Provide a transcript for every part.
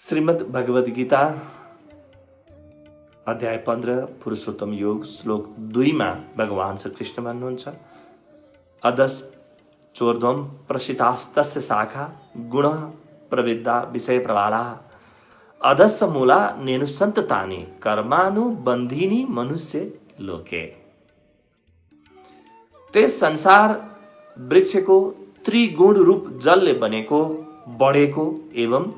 श्रीमद् भगवद गीता अध्याय 15 पुरुषोत्तम योग श्लोक 2 मा भगवान श्री कृष्ण भन्नुहुन्छ अदस चोर्ध्वम प्रसितास्तस्य शाखा गुण प्रविद्धा विषय प्रवाला अदस्य मूला नेनुसंततानि कर्मानुबन्धिनी मनुष्य लोके। त्यस संसार वृक्षको त्रिगुण रूप जलले बनेको बढेको एवं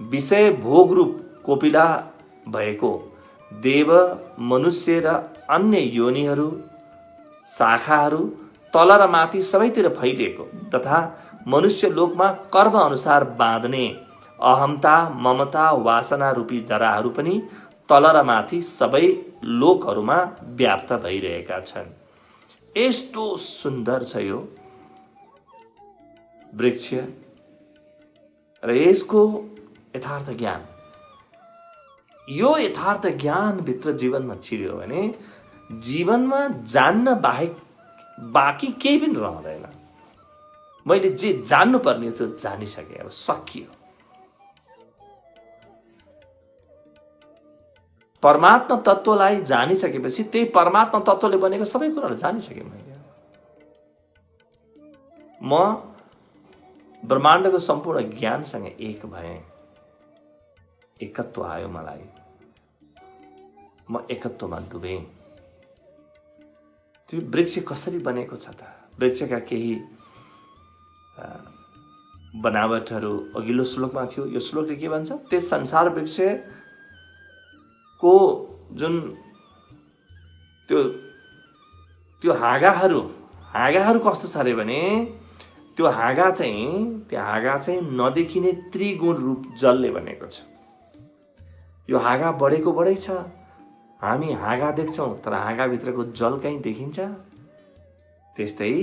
विषय भोग रूप कोपिला भएको देव मनुष्य र अन्य योनिहरू शाखाहरू तल र माथि सबैतिर फैलिएको तथा मनुष्य लोकमा कर्म अनुसार बाँध्ने अहमता ममता वासना रूपी जराहरू पनि तल र माथि सबै लोकहरूमा व्याप्त भइरहेका छन्। यस्तो सुन्दर छ यो वृक्ष र यसको यथार्थ ज्ञान, यो यथार्थ ज्ञान भित्र जीवनमा छिर्यो भने जीवनमा जान्न बाहेक बाँकी केही पनि रहँदैन। मैले जे जान्नु पर्ने थियो जानिसके, अब सकियो। परमात्मा तत्त्वलाई जानिसकेपछि त्यही परमात्मा तत्त्वले बनेको सबै कुराहरू जानिसके मैले। म ब्रह्माण्डको सम्पूर्ण ज्ञानसँग एक भएँ, एकत्व आयो मलाई, म एकत्वमा डुबेँ। त्यो वृक्ष कसरी बनेको छ त? वृक्षका केही बनावटहरू अघिल्लो श्लोकमा थियो। यो श्लोकले के भन्छ? त्यस संसार वृक्षको जुन त्यो हाँगाहरू कस्तो छ अरे भने त्यो हाँगा चाहिँ नदेखिने त्रिगुण रूप जलले बनेको छ। यो हाँगा बढेको बढै छ। हामी हाँगा देख्छौँ तर हाँगाभित्रको जल कहीँ देखिन्छ? त्यस्तै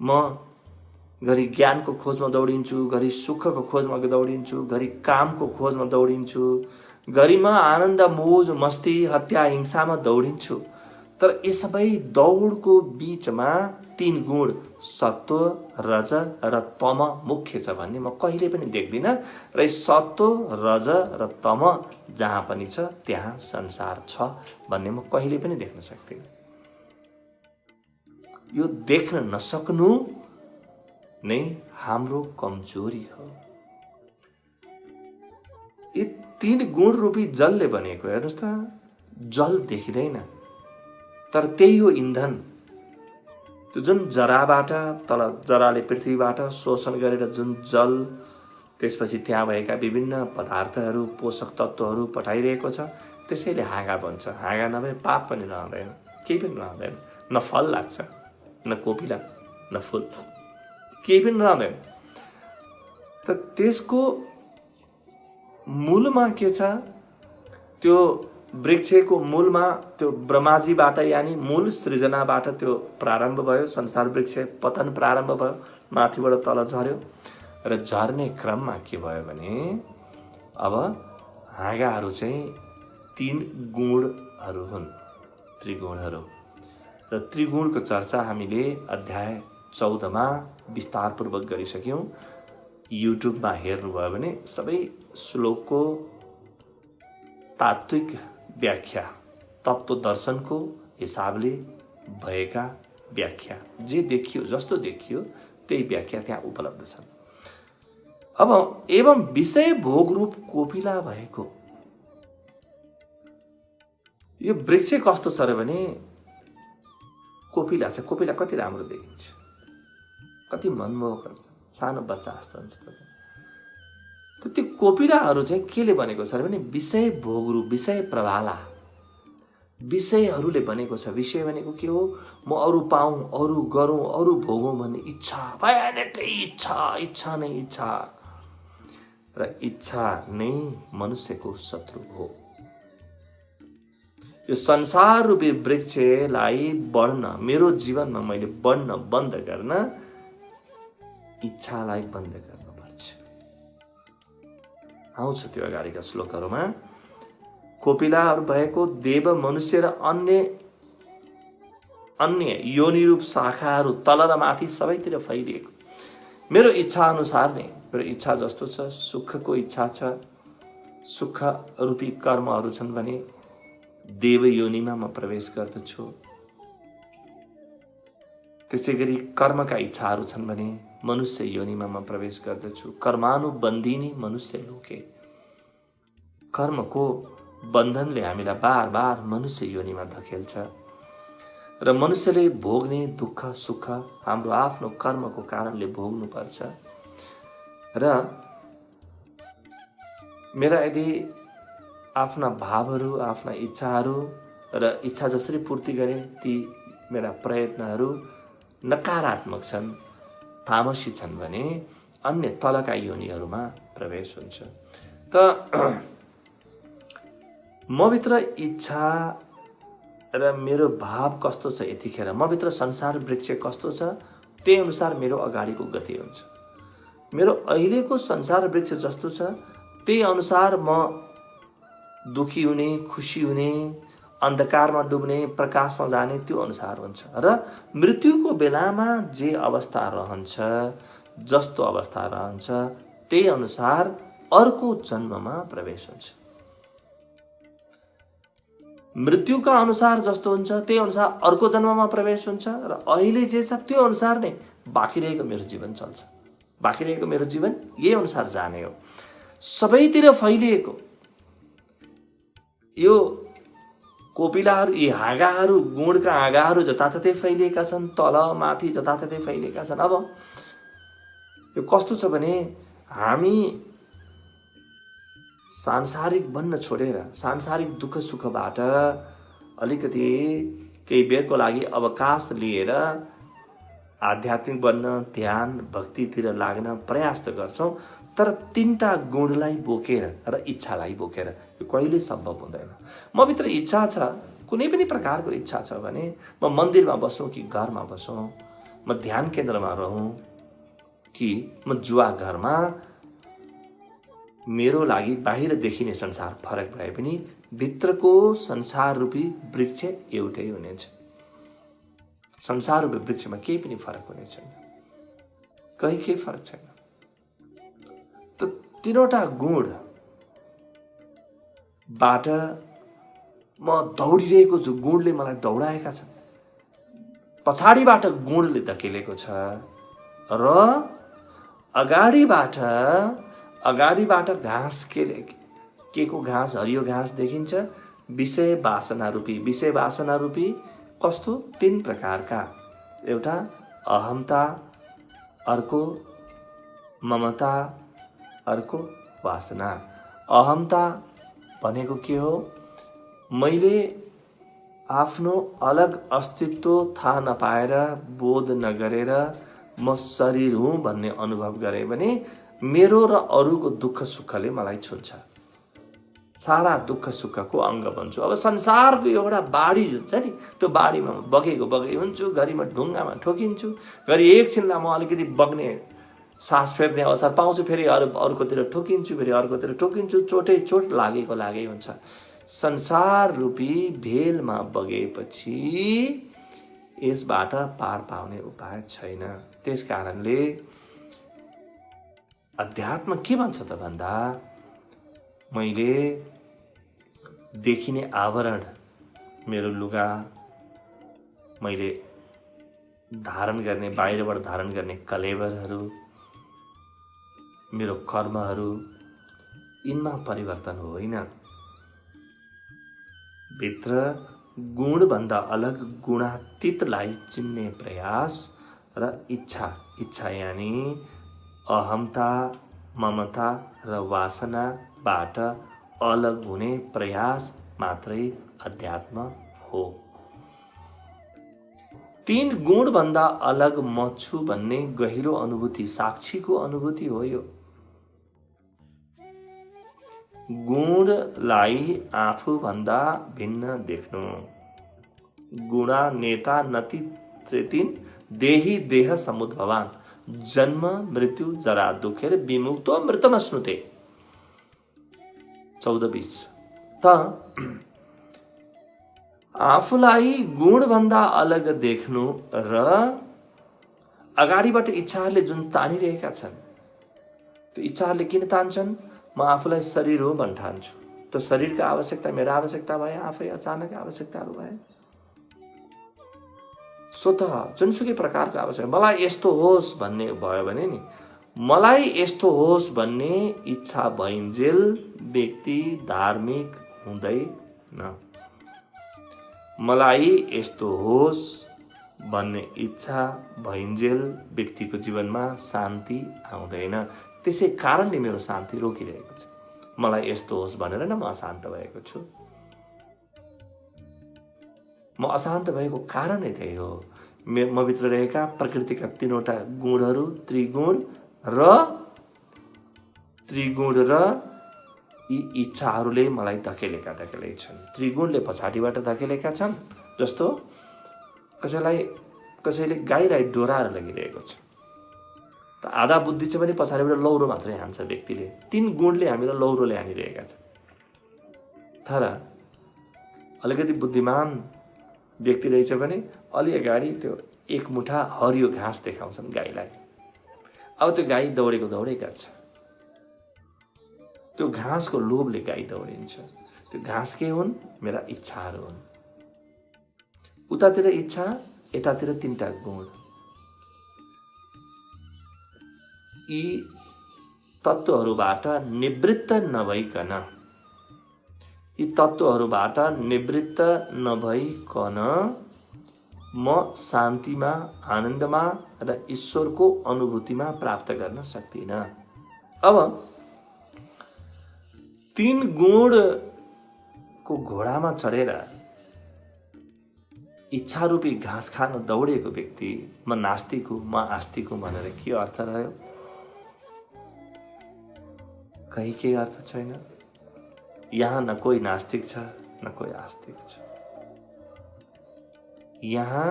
म घरि ज्ञानको खोजमा दौडिन्छु, घरि सुखको खोजमा दौडिन्छु, घरि कामको खोजमा दौडिन्छु, घरि म आनन्द मोज मस्ती हत्या हिंसामा दौडिन्छु। तर यी सबै दौडको बीचमा 3 गुण सत्व रज र तम मुख्य छ भन्ने म कहिले पनि देख्दिनँ। र सत्व रज र तम जहाँ पनि छ त्यहाँ संसार छ भन्ने म कहिले पनि देख्न सक्दिनँ। यो देख्न नसक्नु नै हाम्रो कमजोरी हो। यी 3 गुण रूपी जलले बनेको, हेर्नुहोस् त, जल देखिँदैन तर त्यही हो इन्धन। त्यो जुन जराबाट, तल जराले पृथ्वीबाट शोषण गरेर जुन जल त्यसपछि त्यहाँ भएका विभिन्न पदार्थहरू पोषक तत्त्वहरू पठाइरहेको छ, त्यसैले हाँगा बन्छ। हाँगा नभए पात पनि रहँदैन, केही पनि रहँदैन। न फल लाग्छ, न कोपिला, न फुल, केही पनि रहँदैन। त त्यसको मूलमा के छ? त्यो वृक्षको मूलमा त्यो ब्रह्माजीबाट यानि मूल सृजनाबाट त्यो प्रारम्भ भयो। संसार वृक्ष पतन प्रारम्भ भयो, माथिबाट तल झर्यो र झर्ने क्रममा के भयो भने अब हाँगाहरू चाहिँ 3 गुणहरू हुन्, त्रिगुणहरू। र त्रिगुणको चर्चा हामीले अध्याय 14 मा विस्तारपूर्वक गरिसक्यौँ। युट्युबमा हेर्नुभयो भने सबै श्लोकको तात्विक व्याख्या, तत्त्व दर्शनको हिसाबले भएका व्याख्या, जे देखियो, जस्तो देखियो त्यही व्याख्या त्यहाँ उपलब्ध छन्। अब एवं विषय भोग रूप कोपिला भएको यो वृक्ष कस्तो छ र भने कोपिला छ। कोपिला कति राम्रो देखिन्छ, कति मनमोहक हुन्छ, सानो बच्चा जस्तो हुन्छ। त्यो कोपिलाहरू चाहिँ केले बनेको छ भने विषय भोग रूप, विषय प्रवाला, विषयहरूले बनेको छ। विषय भनेको के हो? म अरू पाऊँ, अरू गरौँ, अरू भोगौँ भन्ने इच्छा, भयानकै इच्छा नै इच्छा। र इच्छा नै मनुष्यको शत्रु हो। यो संसार रूपी वृक्षलाई बढ्न, मेरो जीवनमा मैले बढ्न बन्द गर्न इच्छालाई बन्द गर्नुपर्छ। आउँछ त्यो अगाडिका श्लोकहरूमा। कोपिलाहरू भएको देव मनुष्य र अन्य योनि रूप शाखाहरू तल र माथि सबैतिर फैलिएको। मेरो इच्छा अनुसार नै, मेरो इच्छा जस्तो छ, सुखको इच्छा छ, सुख रूपी कर्महरू छन् भने देव योनिमा म प्रवेश गर्दछु। त्यसै गरी कर्मका इच्छाहरू छन् भने मनुष्य योनिमा म प्रवेश गर्दछु। कर्मानुबन्धिनी मनुष्य लोके, कर्मको बन्धनले हामीलाई बार बार मनुष्य योनिमा धकेल्छ र मनुष्यले भोग्ने दुःख सुख हाम्रो आफ्नो कर्मको कारणले भोग्नुपर्छ। र मेरा यदि आफ्ना भावहरू, आफ्ना इच्छाहरू र इच्छा जसरी पूर्ति गरे ती मेरा प्रयत्नहरू नकारात्मक छन्, तामसी छन् भने अन्य तलका योनिहरूमा प्रवेश हुन्छ। त मभित्र इच्छा र मेरो भाव कस्तो छ, यतिखेर मभित्र संसार वृक्ष कस्तो छ, त्यही अनुसार मेरो अगाडिको गति हुन्छ। मेरो अहिलेको संसार वृक्ष जस्तो छ त्यही अनुसार म दुखी हुने, खुसी हुने, अन्धकारमा डुब्ने, प्रकाशमा जाने, त्यो अनुसार हुन्छ। र मृत्युको बेलामा जे अवस्था रहन्छ, जस्तो अवस्था रहन्छ, त्यही अनुसार अर्को जन्ममा प्रवेश हुन्छ। मृत्युका अनुसार जस्तो हुन्छ त्यही अनुसार अर्को जन्ममा प्रवेश हुन्छ र अहिले जे छ त्यो अनुसार नै बाँकी रहेको मेरो जीवन चल्छ। बाँकी रहेको मेरो जीवन यही अनुसार जाने हो। सबैतिर फैलिएको यो कोपिलाहरू, यी हाँगाहरू, गुणका हाँगाहरू जताततै फैलिएका छन्, तल माथि जताततै फैलिएका छन्। अब यो कस्तो छ भने हामी सांसारिक बन्न छोडेर, सांसारिक दुःख सुखबाट अलिकति केही बेरको लागि अवकाश लिएर आध्यात्मिक बन्न, ध्यान भक्तितिर लाग्न प्रयास त गर्छौँ, तर तीनटा गुणलाई बोकेर र इच्छालाई बोकेर यो कहिल्यै सम्भव हुँदैन। मभित्र इच्छा छ, कुनै पनि प्रकारको इच्छा छ भने म मन्दिरमा बसौँ कि घरमा बसौँ, म ध्यान केन्द्रमा रहूँ कि म जुवा घरमा, मेरो लागि बाहिर देखिने संसार फरक भए पनि भित्रको संसार रूपी वृक्ष एउटै हुनेछ। संसार रूपी वृक्षमा केही पनि फरक हुने छैन, कहीँ केही फरक छैन। त तीनवटा गुणबाट म दौडिरहेको छु, गुणले मलाई दौडाएका छन्, पछाडिबाट गुणले धकेलेको छ र अगाडिबाट घाँस के को घाँस, हरियो घाँस देखिन्छ, विषय वासना रूपी कस्तो तीन प्रकारका, एउटा अहमता, अर्को ममता, अर्को वासना। अहमता भनेको के हो? मैले आफ्नो अलग अस्तित्व थाहा नपाएर, बोध नगरेर म शरीर हुँ भन्ने अनुभव गरे भने मेरो र अरूको दुःख सुखले मलाई छुन्छ, सारा दुःख सुखको अङ्ग बन्छु। अब संसारको एउटा बाढी हुन्छ नि, त्यो बाढीमा बगेको हुन्छु, घरि म ढुङ्गामा ठोकिन्छु, घरि एकछिनलाई म अलिकति बग्ने सास फेर्ने अवसर पाउँछु, फेरि अर्कोतिर ठोकिन्छु, फेरि अर्कोतिर ठोकिन्छु, चोट लागेको हुन्छ। संसार रूपी भेलमा बगेपछि यसबाट पार पाउने उपाय छैन। त्यस कारणले अध्यात्म के भन्छ त भन्दा, मैले देखिने आवरण, मेरो लुगा, मैले धारण गर्ने, बाहिरबाट धारण गर्ने कलेवरहरू, मेरो कर्महरू, यिनमा परिवर्तन होइन। भित्र गुणभन्दा अलग गुणातीतलाई चिन्ने प्रयास र इच्छा यानी अहमता, ममता र वासनाबाट अलग हुने प्रयास मात्रै अध्यात्म हो। तीन गुणभन्दा अलग म छु भन्ने गहिरो अनुभूति, साक्षीको अनुभूति हो यो। गुणलाई आफूभन्दा भिन्न देख्नु। गुणा नेता नति त्रेतिन देही देह समुद्भवान जन्म मृत्यु जरा दुखेर विमुक्तो मृतमश्नुते 14-20। त आफूलाई गुणभन्दा अलग देख्नु र अगाडिबाट इच्छाहरूले जुन तानिरहेका छन्, त्यो इच्छाहरूले किन तान्छन्? म आफूलाई शरीर हो भन्न ठान्छु। त शरीरका आवश्यकता मेरा आवश्यकता भए, आफै अचानक आवश्यकताहरू भए। स्वत जुनसुकै प्रकारको आवश्यकता, मलाई यस्तो होस् भन्ने भयो भने नि, मलाई यस्तो होस् भन्ने इच्छा भइन्जेल व्यक्ति धार्मिक हुँदैन। मलाई यस्तो होस् भन्ने इच्छा भइन्जेल व्यक्तिको जीवनमा शान्ति आउँदैन। त्यसै कारणले मेरो शान्ति रोकिरहेको छ। मलाई यस्तो होस् भनेर नै म अशान्त भएको छु। म अशान्त भएको कारणै त्यही हो। म भित्र रहेका प्रकृतिका 3वटा गुणहरू त्रिगुण र यी इच्छाहरूले मलाई धकेलेका छन्। त्रिगुणले पछाडिबाट धकेलेका छन्। जस्तो कसैले गाईलाई डोराएर लगिरहेको छ, त आधा बुद्धि छ भने पछाडिबाट लौरो मात्रै हान्छ व्यक्तिले। 3 गुणले हामीलाई लौरोले हानिरहेका छन्। तर अलिकति बुद्धिमान व्यक्ति रहेछ भने अलि अगाडि त्यो एक मुठा हरियो घाँस देखाउँछन् गाईलाई। अब त्यो गाई दौडेको दौडै गर्छ। त्यो घाँसको लोभले गाई दौडिन्छ। त्यो घाँस के हुन्? मेरा इच्छाहरू हुन्। उतातिर इच्छा, यतातिर 3टा गुण। यी तत्त्वहरूबाट निवृत्त नभइकन म शान्तिमा, आनन्दमा र ईश्वरको अनुभूतिमा प्राप्त गर्न सक्दिनँ। अब 3 गुणको घोडामा चढेर इच्छारूपी घाँस खान दौडेको व्यक्ति म नास्तिक हुँ, म आस्तिक हुँ भनेर के अर्थ रह्यो? कहीँ केही अर्थ छैन। यहाँ न कोही नास्तिक छ, न कोही आस्तिक छ। यहाँ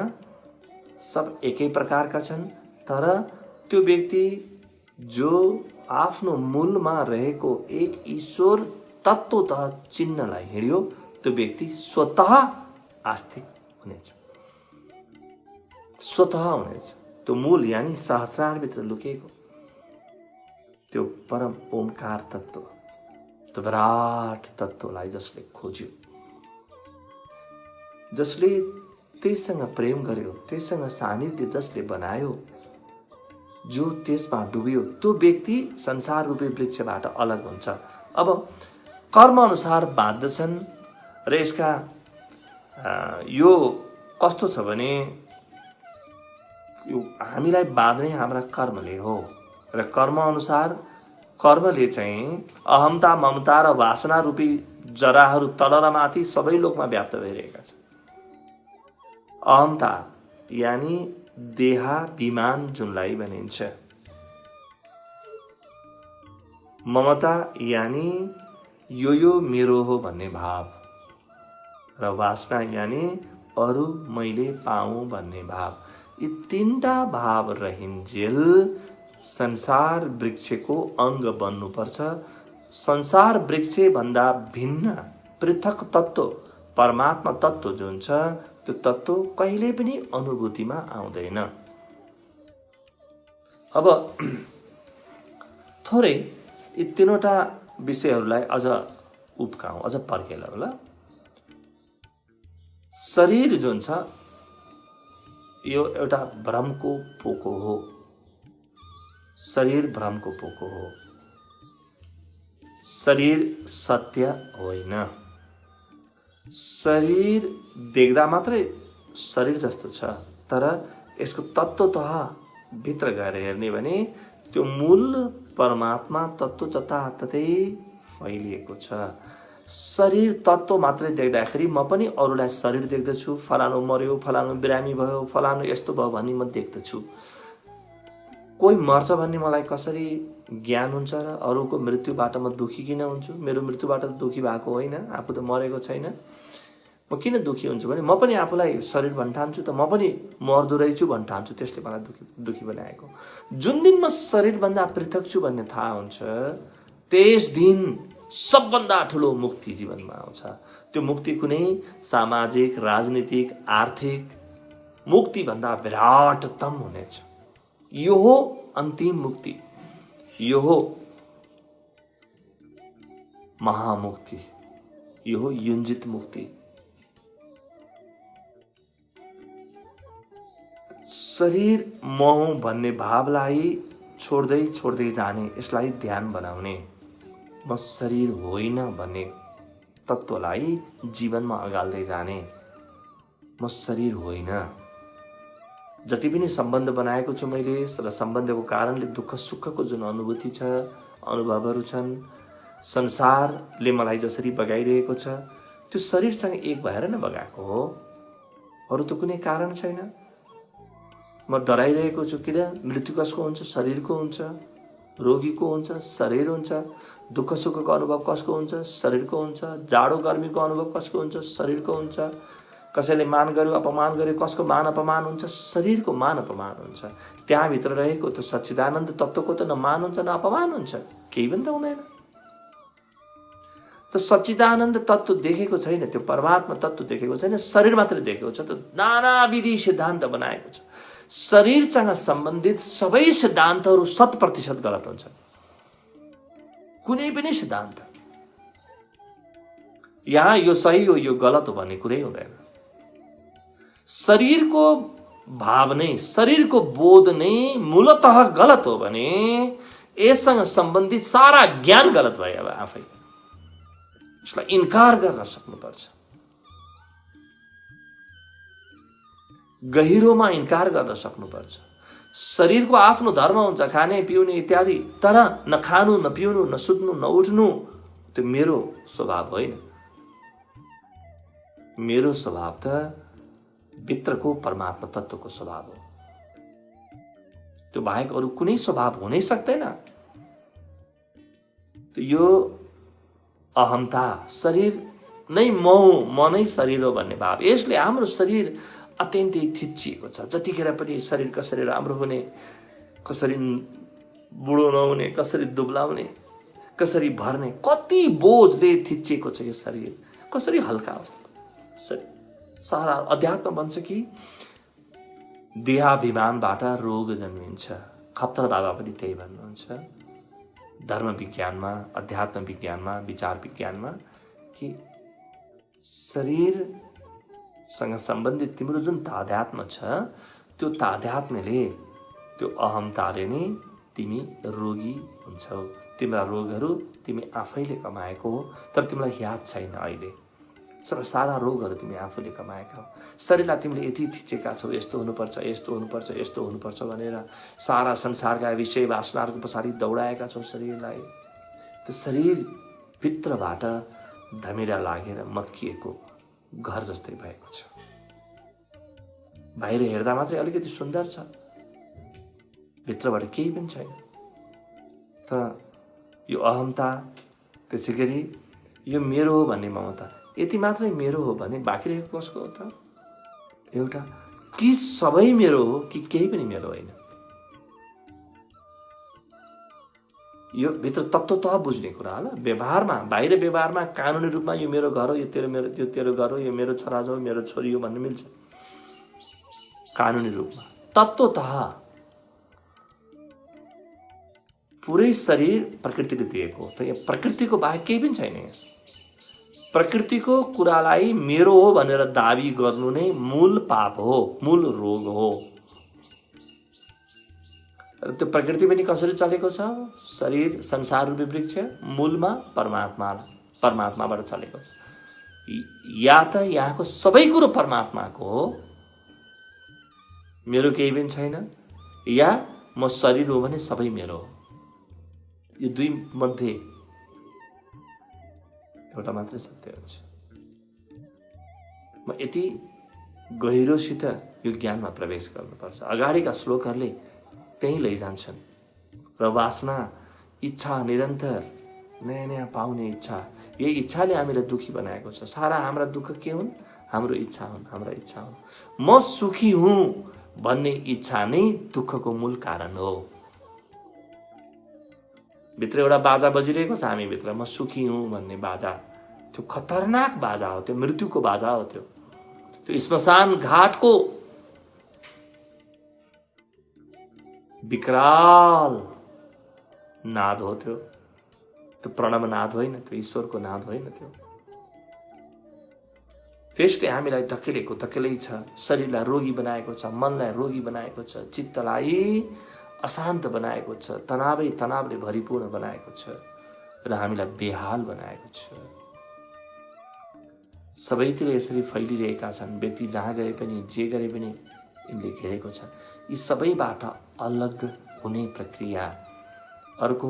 सब एकै प्रकारका छन्। तर त्यो व्यक्ति जो आफ्नो मूलमा रहेको एक ईश्वर तत्त्वतः चिन्नलाई हिँड्यो, त्यो व्यक्ति स्वतः आस्तिक हुनेछ। स्वतः हुनेछ। त्यो मूल यानी सहस्रारभित्र लुकेको त्यो परम ओमकार तत्त्व, त्यो विराट तत्त्वलाई जसले खोज्यो, जसले त्यससँग प्रेम गर्यो, त्यससँग सानिध्य जसले बनायो, जो त्यसमा डुब्यो, त्यो व्यक्ति संसार रूपी वृक्षबाट अलग हुन्छ। अब कर्म अनुसार बाँध्दछन् र यसका यो कस्तो छ भने यो हामीलाई बाँध्ने हाम्रा कर्मले हो र कर्म अनुसार कर्मले चाहिँ अहमता, ममता र वासना रूपी जराहरू तल र माथि सबै लोकमा व्याप्त भइरहेका छन्। अहमता यानी देहाभिमान जुनलाई भनिन्छ, ममता यानी यो मेरो हो भन्ने भाव, र वासना यानी अरू मैले पाऊँ भन्ने भाव। यी 3टा भाव रहिन्जेल संसार वृक्षको अङ्ग बन्नुपर्छ। संसार वृक्ष भन्दा भिन्न पृथक तत्त्व परमात्मा तत्त्व जुन छ, त्यो तत्त्व कहिले पनि अनुभूतिमा आउँदैन। अब थोरै यी 3वटा विषयहरूलाई अझ उब्काउँ, अझ पर्खेलौँ ल। शरीर जुन छ यो एउटा भ्रमको पोको हो। शरीर भ्रमको पोको हो। शरीर सत्य होइन। शरीर देख्दा मात्रै शरीर जस्तो छ, तर यसको तत्त्वतः भित्र गएर हेर्ने भने त्यो मूल परमात्मा तत्त्व जताततै फैलिएको छ। शरीर तत्त्व मात्रै देख्दाखेरि म पनि अरूलाई शरीर देख्दछु, फलानु मर्यो, फलानु बिरामी भयो, फलानु यस्तो भयो भन्ने म देख्दछु। कोही मर्छ भन्ने मलाई कसरी ज्ञान हुन्छ र अरूको मृत्युबाट म दुखी किन हुन्छु? मेरो मृत्युबाट दुखी भएको होइन, आफू त मरेको छैन। म किन दुखी हुन्छु भने म पनि आफूलाई शरीर भन्न ठान्छु, त म पनि मर्दो रहेछु भन्न ठान्छु, त्यसले मलाई दुखी बनाएको। जुन दिन म शरीरभन्दा पृथक छु भन्ने थाहा हुन्छ, त्यस दिन सबभन्दा ठुलो मुक्ति जीवनमा आउँछ। त्यो मुक्ति कुनै सामाजिक, राजनीतिक, आर्थिक मुक्तिभन्दा विराटतम हुनेछ। यो हो अन्तिम मुक्ति, यो हो महामुक्ति, यो हो युञ्जित मुक्ति। शरीर मोह भन्ने भावलाई छोड्दै छोड्दै जाने, यसलाई ध्यान बनाउने। म शरीर होइन भन्ने तत्त्वलाई जीवनमा अगाल्दै जाने। म शरीर होइन। जति पनि सम्बन्ध बनाएको छु मैले, र सम्बन्धको कारणले दुःख सुखको जुन अनुभूति छ, अनुभवहरू छन्, संसारले मलाई जसरी बगाइरहेको छ, त्यो शरीरसँग एक भएर नै बगाएको हो। अरू त कुनै कारण छैन। म डराइरहेको छु किन? मृत्यु कसको हुन्छ? शरीरको हुन्छ। रोगीको हुन्छ, शरीर हुन्छ। दुःख सुखको अनुभव कसको हुन्छ? शरीरको हुन्छ। जाडो गर्मीको अनुभव कसको हुन्छ? शरीरको हुन्छ। कसैले मान गर्यो अपमान गर्यो, कसको मान अपमान हुन्छ? शरीरको मान अपमान हुन्छ। त्यहाँभित्र रहेको त्यो सच्चिदानन्द तत्त्वको त न मान हुन्छ न अपमान हुन्छ, केही पनि त हुँदैन। त सच्चिदानन्द तत्त्व देखेको छैन, त्यो परमात्मा तत्त्व देखेको छैन, शरीर मात्रै देखेको छ। त नानाविधि सिद्धान्त बनाएको छ। शरीरसँग सम्बन्धित सबै सिद्धान्तहरू 100% गलत हुन्छ। कुनै पनि सिद्धान्त यहाँ यो सही हो यो गलत हो भन्ने कुरै हुँदैन। शरीरको भाव नै, शरीरको बोध नै मूलतः गलत हो भने यससँग सम्बन्धित सारा ज्ञान गलत भयो। अब आफै यसलाई इन्कार गर्न सक्नुपर्छ। गहिरोमा इन्कार गर्न सक्नुपर्छ। शरीरको आफ्नो धर्म हुन्छ, खाने पिउने इत्यादि, तर न खानु न पिउनु न सुत्नु न उठ्नु त्यो मेरो स्वभाव होइन। मेरो स्वभाव त भित्रको परमात्मा तत्त्वको स्वभाव हो। त्यो बाहेक अरू कुनै स्वभाव हुनै सक्दैन। त यो अहमता, शरीर नै म हो, म नै शरीर हो भन्ने भाव, यसले हाम्रो शरीर अत्यन्तै थिचिएको छ। जतिखेर पनि शरीर कसरी राम्रो हुने, कसरी बुढो नहुने, कसरी दुब्लाउने, कसरी भर्ने, कति बोझले थिचिएको छ यो शरीर। कसरी हल्का अवस्था शरीर सारा अध्यात्म भन्छ कि देहाभिमानबाट रोग जन्मिन्छ। खप्तर बाबा पनि त्यही भन्नुहुन्छ धर्म विज्ञानमा, अध्यात्म विज्ञानमा, विचार विज्ञानमा, कि शरीरसँग सम्बन्धित तिम्रो जुन तादात्म्य छ, त्यो तादात्म्यले, त्यो अहमताले नै तिमी रोगी हुन्छौ। तिम्रा रोगहरू तिमी आफैले कमाएको हो, तर तिमीलाई याद छैन। अहिले सारा रोगहरू तिमी आफूले कमाएका हो। शरीरलाई तिमीले यति थिचेका छौ, यस्तो हुनुपर्छ, यस्तो हुनुपर्छ, यस्तो हुनुपर्छ भनेर सारा संसारका विषय वासनाहरूको पछाडि दौडाएका छौ शरीरलाई। त्यो शरीर भित्रबाट धमिरा लागेर मक्किएको घर जस्तै भएको छ। बाहिर हेर्दा मात्रै अलिकति सुन्दर छ, भित्रबाट केही पनि छैन। त यो अहमता, त्यसै गरी यो मेरो हो भन्ने ममता, यति मात्रै मेरो हो भने बाँकी रहेको कसको हो त? एउटा कि सबै मेरो हो कि केही पनि मेरो होइन। यो भित्र तत्त्वतः बुझ्ने कुरा होला। व्यवहारमा, बाहिर व्यवहारमा कानुनी रूपमा यो मेरो घर हो, यो तेरो घर हो, यो मेरो छोरा हो, मेरो छोरी हो भन्ने मिल्छ कानुनी रूपमा। तत्त्वतः पुरै शरीर प्रकृतिले दिएको हो। त यहाँ प्रकृतिको बाहेक केही पनि छैन। प्रकृतिको कुरालाई मेरो हो भनेर दाबी गर्नु नै मूल पाप हो, मूल रोग हो। त्यो प्रकृति पनि कसरी चलेको छ? शरीर संसार रूपी वृक्ष मूलमा परमात्माबाट चलेको छ। या त यहाँको सबै कुरो परमात्माको हो, मेरो केही पनि छैन, या म शरीर हो भने सबै मेरो हो। यो दुई मध्ये एउटा मात्रै सत्य हुन्छ। म यति गहिरोसित यो ज्ञानमा प्रवेश गर्नुपर्छ। अगाडिका श्लोकहरूले त्यही लैजान्छन्। र वासना, इच्छा, निरन्तर नयाँ नयाँ पाउने इच्छा, यही इच्छाले हामीलाई दुखी बनाएको छ। सारा हाम्रा दुःख के हुन्? हाम्रो इच्छा हुन्, हाम्रा इच्छा हुन्। म सुखी हुँ भन्ने इच्छा नै दुःखको मूल कारण हो। भित्र एउटा बाजा बजिरहेको छ हामीभित्र, म सुखी हुँ भन्ने बाजा। त्यो खतरनाक बाजा हो, त्यो मृत्युको बाजा हो। त्यो श्मशान घाटको विकराल नाद हो त्यो। त्यो प्रणव नाद होइन, त्यो ईश्वरको नाद होइन त्यो। त्यसले हामीलाई धकेलै छ, शरीरलाई रोगी बनाएको छ, मनलाई रोगी बनाएको छ, चित्तलाई अशान्त बनाएको छ, तनावले भरिपूर्ण बनाएको छ र हामीलाई बेहाल बनाएको छ। सबैतिर यसरी फैलिरहेका छन्। व्यक्ति जहाँ गए पनि जे गरे पनि यिनले घेरेको छ। यी सबैबाट अलग हुने प्रक्रिया अर्को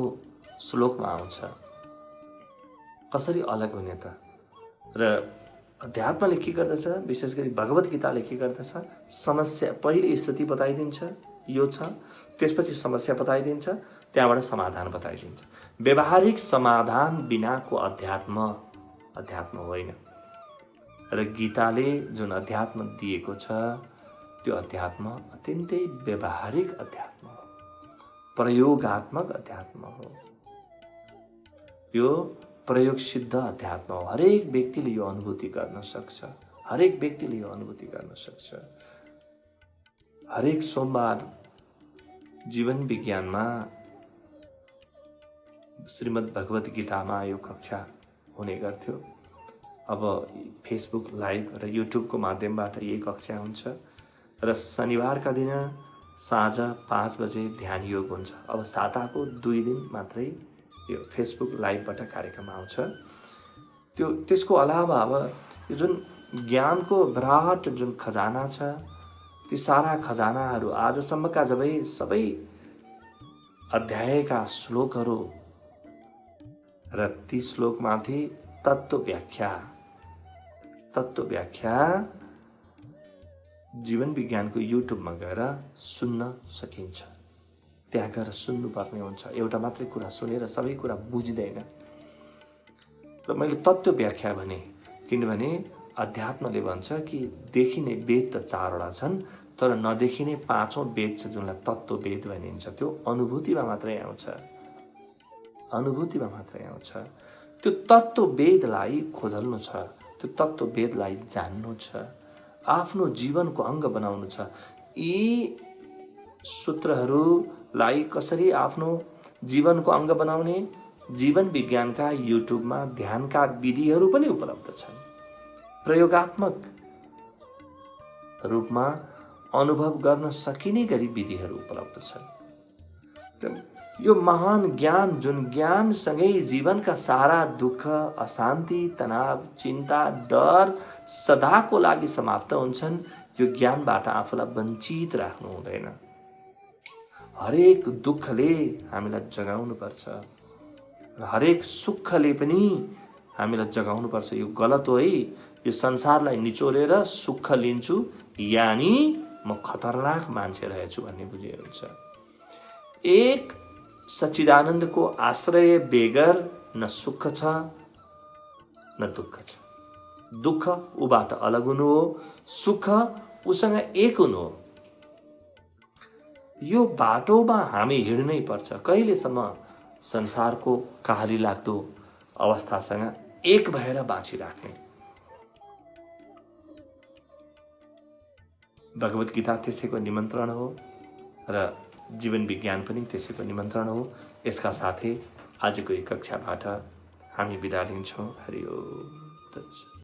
श्लोकमा आउँछ। कसरी अलग हुने त? र अध्यात्मले के गर्दछ? विशेष गरी भगवत गीताले के गर्दछ? समस्या पहिले स्थिति बताइदिन्छ, यो छ, त्यसपछि समस्या बताइदिन्छ, त्यहाँबाट समाधान बताइदिन्छ। व्यवहारिक समाधान बिनाको अध्यात्म होइन। र गीताले जुन अध्यात्म दिएको छ त्यो अध्यात्म अत्यन्तै व्यवहारिक अध्यात्म हो, प्रयोगात्मक अध्यात्म हो। यो प्रयोग सिद्ध अध्यात्म हो। हरेक व्यक्तिले यो अनुभूति गर्न सक्छ। हरेक व्यक्तिले यो अनुभूति गर्न सक्छ। हरेक सोमबार जीवन विज्ञानमा श्रीमद् भगवत गीतामा यो कक्षा हुने गर्थ्यो। अब फेसबुक लाइभ र युट्युबको माध्यमबाट यही कक्षा हुन्छ र शनिबारका दिन साँझ 5 बजे ध्यान योग हुन्छ। अब साताको 2 दिन मात्रै यो फेसबुक लाइभबाट कार्यक्रम आउँछ। त्यसको अलावा अब जुन ज्ञानको विराट जुन खजाना छ, ती सारा खजानाहरू आजसम्मका सबै अध्यायका श्लोकहरू र ती श्लोकमाथि तत्त्व व्याख्या जीवन विज्ञानको युट्युबमा गएर सुन्न सकिन्छ। त्यहाँ गएर सुन्नुपर्ने हुन्छ। एउटा मात्रै कुरा सुनेर सबै कुरा बुझ्दैन। र मैले तत्त्व व्याख्या भने किनभने अध्यात्मले भन्छ कि देखिने वेद त 4वटा छन्, तर नदेखिने 5औं वेद छ जुनलाई तत्त्व वेद भनिन्छ। त्यो अनुभूतिमा मात्रै आउँछ। त्यो तत्त्व वेदलाई खोदल्नु छ, त्यो तत्त्व वेदलाई जान्नु छ, आफ्नो जीवनको अङ्ग बनाउनु छ। यी सूत्रहरूलाई कसरी आफ्नो जीवनको अङ्ग बनाउने? जीवन विज्ञानका युट्युबमा ध्यानका विधिहरू पनि उपलब्ध छन्। प्रयोगात्मक रूपमा अनुभव गर्न सकिने गरी विधिहरू उपलब्ध छन्। यो महान ज्ञान जुन ज्ञानसँगै जीवनका सारा दुःख, अशान्ति, तनाव, चिन्ता, डर सदाको लागि समाप्त हुन्छन्। यो ज्ञानबाट आफूलाई वञ्चित राख्नु हुँदैन। हरेक दुःखले हामीलाई जगाउनुपर्छ र हरेक सुखले पनि हामीलाई जगाउनुपर्छ। यो गलत हो है। यो संसारलाई निचोरेर सुख लिन्छु यानी म खतरनाक मान्छे रहेछु भन्ने बुझिएको छ। एक सच्चिदानन्दको आश्रय बेगर न सुख छ न दुःख छ। दुःख उबाट अलग हुनु हो, सुख उसँग एक हुनु हो। यो बाटोमा हामी हिँड्नै पर्छ। कहिलेसम्म संसारको कहाली लाग्दो अवस्थासँग एक भएर बाँचिराख्ने। भगवत गीता त्यसैको निमन्त्रण हो र जीवन विज्ञान पनि त्यसैको निमन्त्रण हो। यसका साथै आजको यो कक्षाबाट हामी बिदा लिन्छौँ। हरि ओम।